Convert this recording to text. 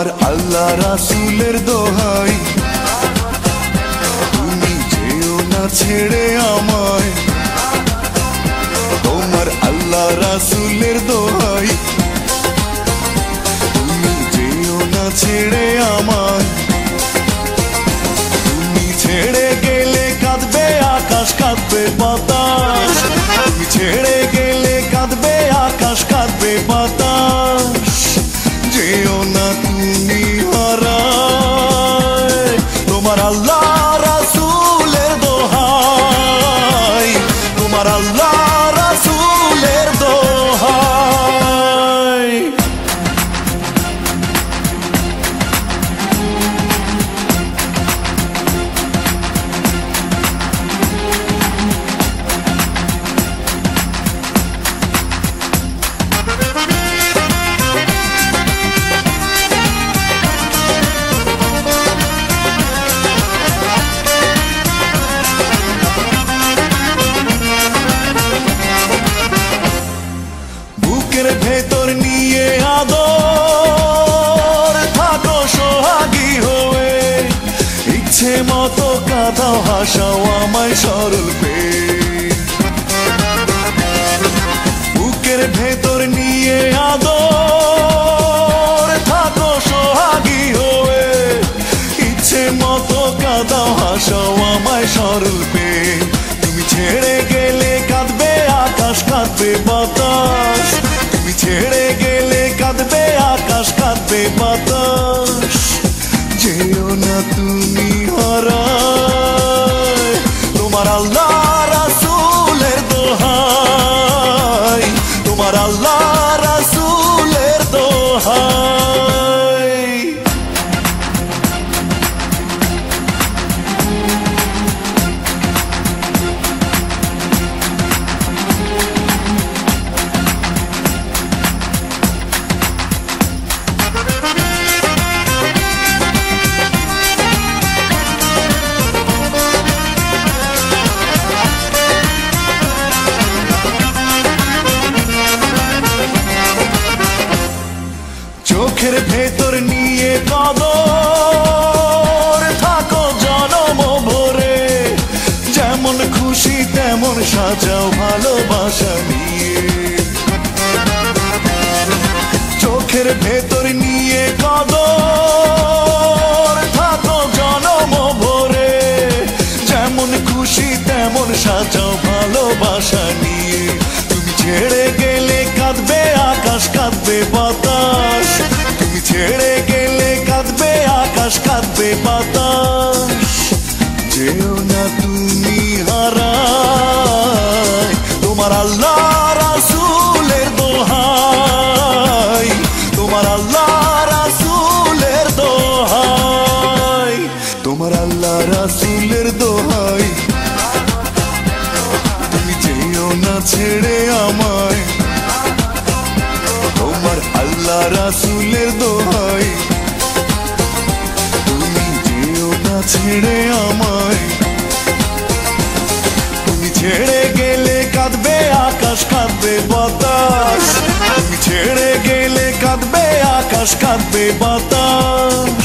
তোমার আল্লাহ রাসূলের দোহাই, তুমি যেও না ছেড়ে আমায়। তোমার আল্লাহ রাসূলের দোহাই, তুমি যেও না ছেড়ে আমায়। তুমি ছেড়ে গেলে কাঁদবে আকাশ, কাঁদবে বাতাস। তুমি ছেড়ে গেলে কাঁদবে আকাশ, কাঁদবে বাতাস। যেও না তুমি হারায়, তোমার আল্লাহ রাসূলের দোহাই, তোমার আল্লাহ রাসূলের দোহাই। বুকের ভেতর নিয়ে আদর থাকো সোহাগী হয়ে, ইচ্ছে মতো কাঁদাও হাসাও আমায় সরল পেয়ে। বুকের ভেতর নিয়ে আদর থাকো সোহাগী হয়ে, ইচ্ছে মতো কাঁদাও হাসাও আমায় সরল পেয়ে। তুমি ছেড়ে গেলে কাঁদবে আকাশ, কাঁদবে বাতাস। তুমি ছেড়ে গেলে কাঁদবে আকাশ, কাঁদবে বাতাস। যেও না তুমি হারায়, তোমার আল্লাহ রাসূলের দোহাই, তোমার আল্লাহ রাসূলের দোহাই। চোখের ভেতর নিয়ে কদর থাকো জনম ভরে, যেমন খুশি তেমন সাজাও ভালোবাসা নিয়ে। চোখের ভেতর নিয়ে কদর থাকো জনম ভরে, যেমন খুশি তেমন সাজাও ভালোবাসা নিয়ে। তুমি ছেড়ে গেলে কাঁদবে আকাশ, কাঁদবে বাতাস। তুমি ছেড়ে গেলে কাঁদবে আকাশ, কাঁদবে বাতাস। যেও না তুমি হারায়, তোমার আল্লাহ রাসূলের দোহাই, তোমার আল্লাহ রাসূলের দোহাই, তোমার আল্লাহ রাসূলের দোহাই। তুমি যেও না ছেড়ে আমায়, তোমার আল্লাহ রাসূলের দোহাই। তুমি যেও না ছেড়ে আমায়। তুমি ছেড়ে গেলে কাঁদবে আকাশ, কাঁদবে বাতাস। তুমি ছেড়ে গেলে কাঁদবে আকাশ, কাঁদবে বাতাস।